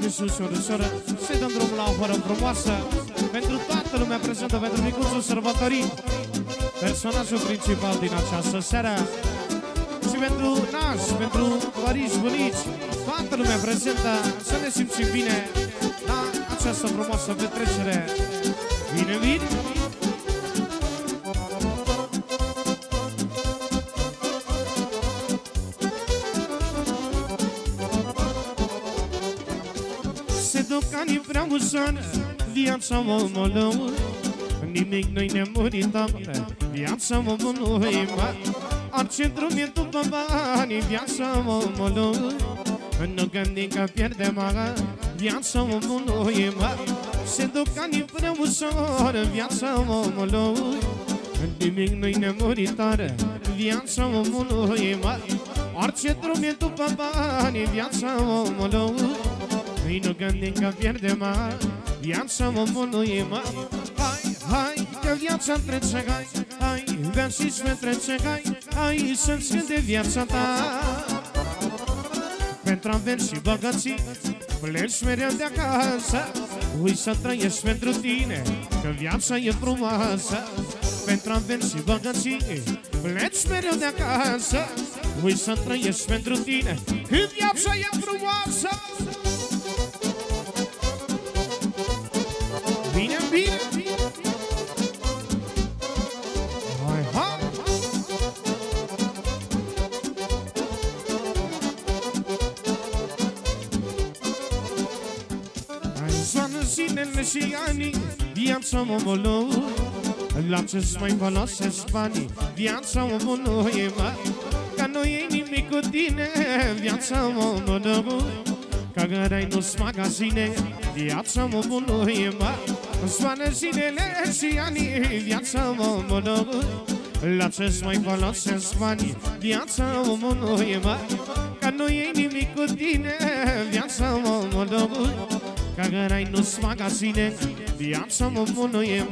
ușor, să dăm drumul la o horă frumoasă pentru toată lumea prezentă, pentru micuțul sărbătorit, personajul principal din această seară, și pentru nași, pentru părinți, bunici, toată lumea prezentă, să ne simțim bine la această frumoasă petrecere. Bine, bine! Se duc anii prea ușor, viața omului, nimic nu-i nemurită, viața omului, orice drum e după bani, viața omului, nu gândim că pierdem viața omului, se duc anii prea ușor, viața omului, nimic nu-i nemurită, viața omului, orice drum e după bani, viața omului, noi nu gândim că pierdem viața omului, hai, hai, că viața trece, hai, hai, bea și-ți petrece, hai, hai, să-ți gânde viața ta. Pentru averi și bogății, pleci mereu de acasă, ui să trăiești pentru tine, că viața e frumoasă. Pentru averi și bogății, pleci mereu de acasă, ui să trăiești pentru tine, că viața e frumoasă. Bine, bine! Hai, hai! Hai, zoană zilele și anii, viața omului, la ce-ți mai folosesc banii, viața omului, că nu e nimic cu tine, viața omului, că gărai nu-s magazine, viața omului, zoană zilele și anii, viața omului, la ce-ți mai folosesc banii, viața omului, că nu e nimic cu tine, viața omului, că gărai nu-s magazine, viața omului,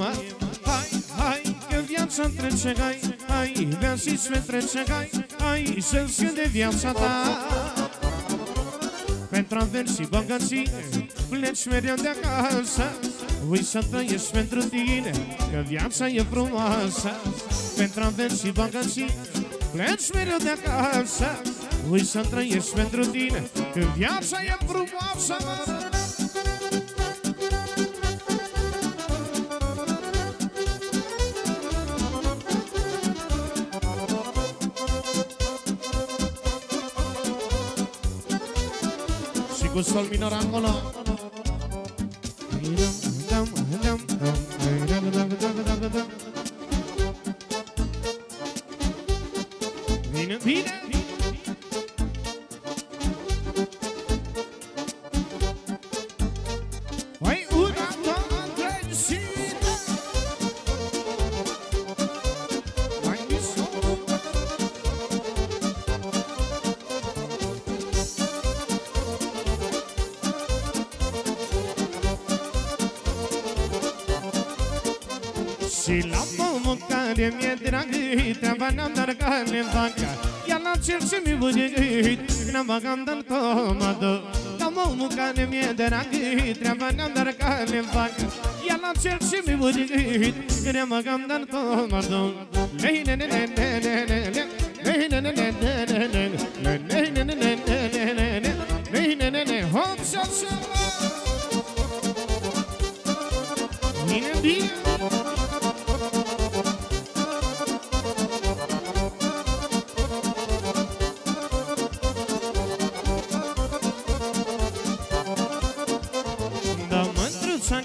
hai, hai, că viața trece, hai, hai, bea și-ți petrece, hai, hai, să-ți gânde viața ta. Pentru averi și bogății, pleci mereu de acasă, ui să trăiești pentru tine, că viața e frumoasă. Pentru averi și bogății, pleci mereu de acasă, ui să trăiești pentru tine, că viața e frumoasă. Cu sol minor acolo. Bine, bine. Hai, una, două, trei și hai, și la pomul care mi-e dragă, treaba n-am dar ca le facă, iar la cel ce mi-e băgăit, n-am băgam dar tomadă. La pomul care mi-e dragă, treaba n-am dar ca le facă, iar la cel ce mi-e băgăit, n-am băgam dar tomadă. Hop, șap, șap! Bine, bine!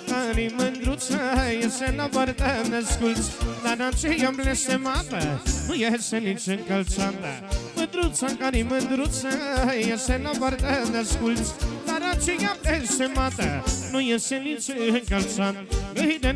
Care-i mândruță, iese la bordă născulți, dar aceea blestemată nu iese nici încălțată. Mândruța care-i mândruță, iese la bordă născulți, dar aceea blestemată nu iese nici încălțată. Haide!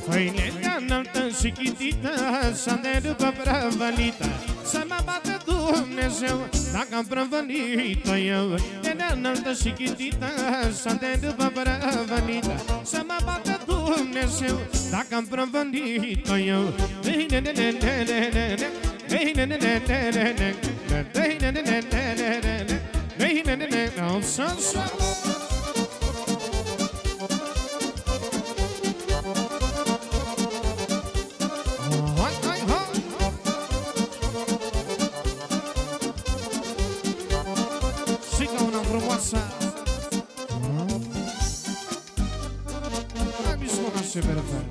Păine de-a înaltă și chitită, să ne rupă prăvălită, să mă bată Dumnezeu dacă am prăvălit-o eu. E înaltă și chitită, să ne rupă prăvălită, să mă bată Dumnezeu dacă am prăvălit-o eu. Și ca una frumoasă. Hai mi spune așa pe răfăr.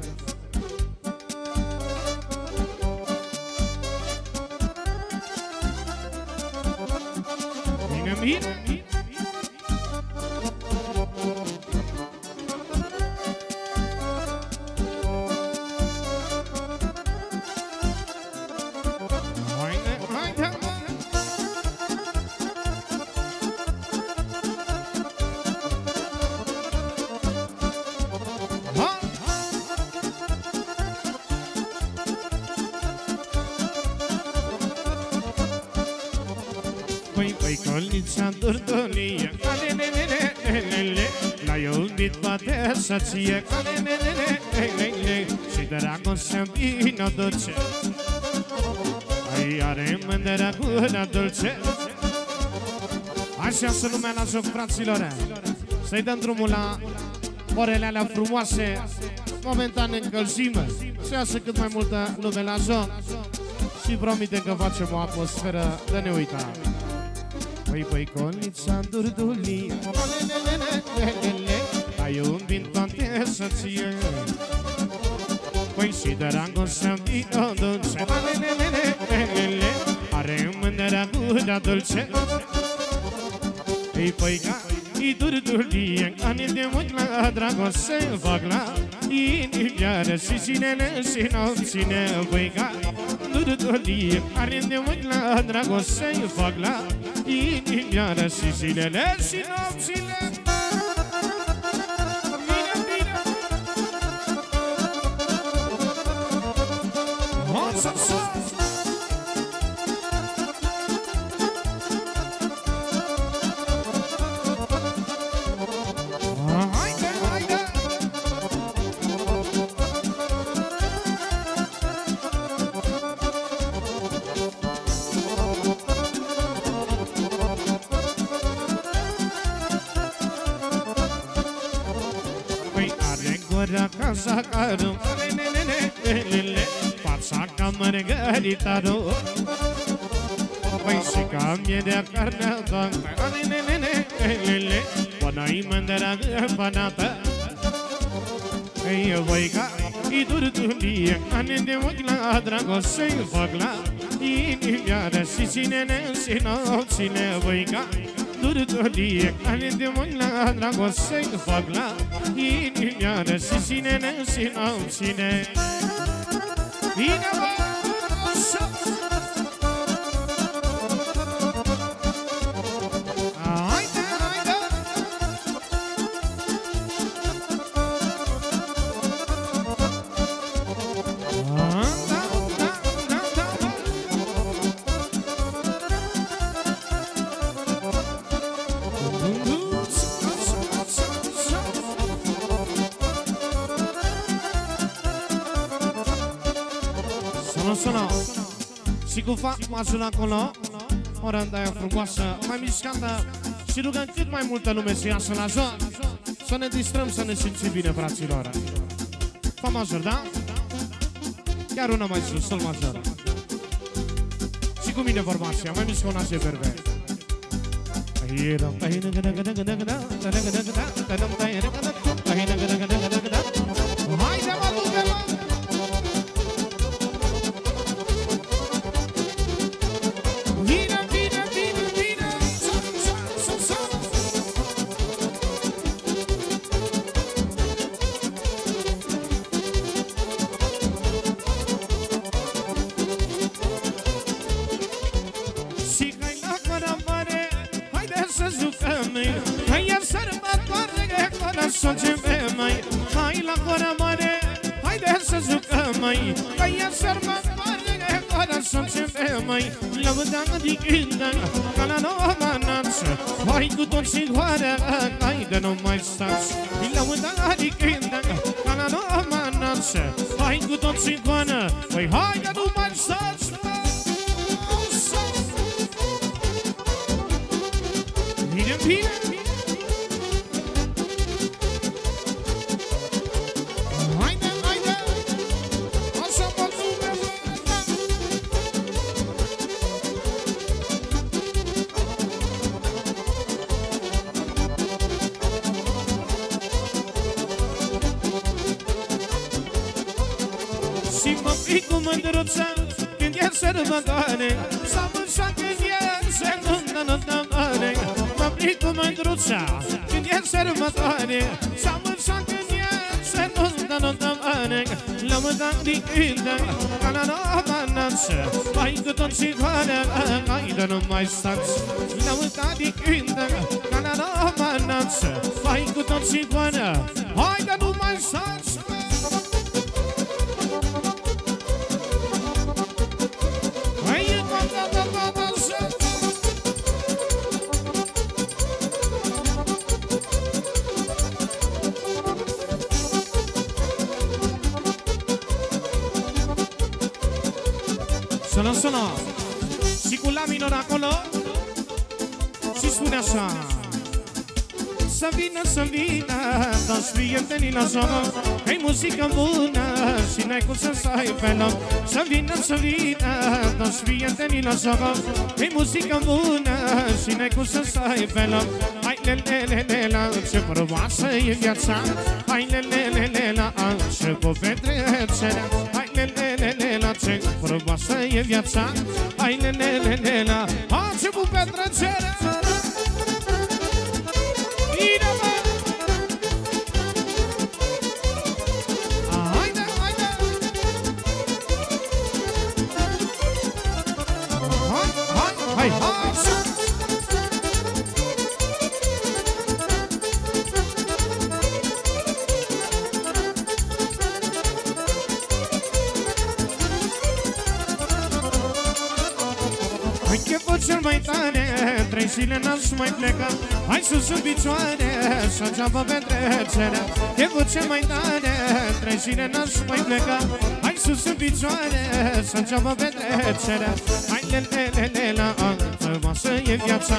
Bine, bine. Păi, colița durdulie, l-ai iubit poate să-ție, și dragostea vină dulce, ai are mândrea gura dulce. Așa se lumea la joc, fraților. Să-i dăm drumul la orele alea frumoase, momentan încălzime, să iasă cât mai multă lume la joc și promite că facem o atmosferă de neuitat. Păi, colița durdulie, ai iubit toate să-ție, păi și dragostea vină dulce, are mândrea gura dulce. Păi, ca-i durdulie, ani de mult la dragoste fac la inimioară și zilele și nopțile. Păi, ca-i durdulie, ani de mult la dragoste fac la inimioară și zilele și nopțile. Bine, bine. O, să-ți casa caro, fața ca Margaritaru, păi și ca mie de carne toată, până-i mândrea panată. Ei, voi ca-i durdulie, ani de ochi la dragoste fac la inimioară și zilele și nopțile. Voi ca-i durdulie, ani de ochi la dragoste fac la inimioară și zilele și nopțile. Bine, bă! Sună și cu fasul acolo, oranda aia frumoasă, mai mișcată, și rugăm cât mai multă lume să iasă la joc, să ne distrăm, să ne simțim bine, fraților. Fa major, da? Chiar una mai sus, sol major. Și cu mine formația, mai mișcă una și verbe. Haide, mă, du-te-mă! Să măi, că e sărbătoare, corazon ce pe măi, lăuda de cântă, ca la noua mananță, hai cu toți în goară, hai de nu mai stați, lăuda de cântă, ca la noua mananță, hai cu toți în goară, păi hai de nu mai stați. Bine, bine. Și mă pic cu mândruța când e sărbătoare, s-a mânșat când e sărbătoare. Mă pic cu mândruța când e sărbătoare, s-a mânșat când e sărbătoare. Lăuda de cântă, ca la noua mananță, hai cu toți în goară, hai de nu mai stați. Lăuda de cântă, ca la noua mananță, hai cu toți în goară, hai de nu mai stați. Sună, sună și cu la minor acolo și spune așa: să vină, să vină toți prietenii la zonă, că-i muzică bună și n-ai cum să stai pe loc. Să vină, să vină toți prietenii la zonă, că-i muzică bună și n-ai cum să stai pe loc. Hai lelelele la ce frumoasă e viața, hai lelelele la început petrecerea. Hai lelelele la ce frumoasă e viața, hai lelelele la început petrecerea. Hai, hai! Hai cheful cel mai tare, 3 zile n-aș mai pleca, hai sus în picioare, să înceapă petrecerea. Cheful cel mai tare, 3 zile n-aș mai pleca, hai sus în picioare, să înceapă petrecerea. Hai lelelele la frumoasă e viața,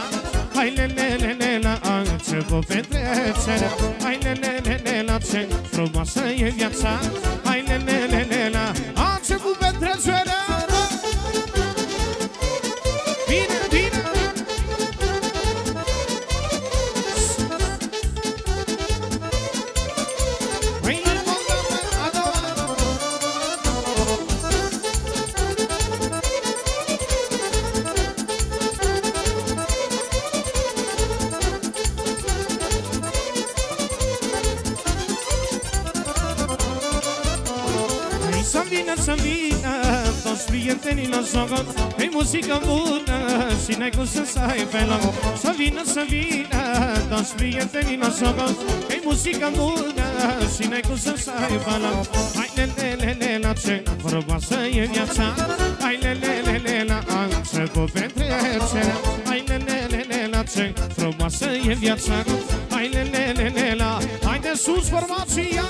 hai lelelele la început petrecerea. Hai lelelele la ce frumoasă e viața, hai lelelele la început petrecerea. Bine, bine! Să vină toți prietenii la joc, că-i muzică bună și n-ai cum să stai pe loc. Să vină toți prietenii la joc, că-i muzică bună și n-ai cum să stai pe loc. Hai lelelele la ce frumoasă e viața, hai lelelele la început petrecerea. Hai lelelele la ce frumoasă e viața, hai lelelele la, hai de sus formația.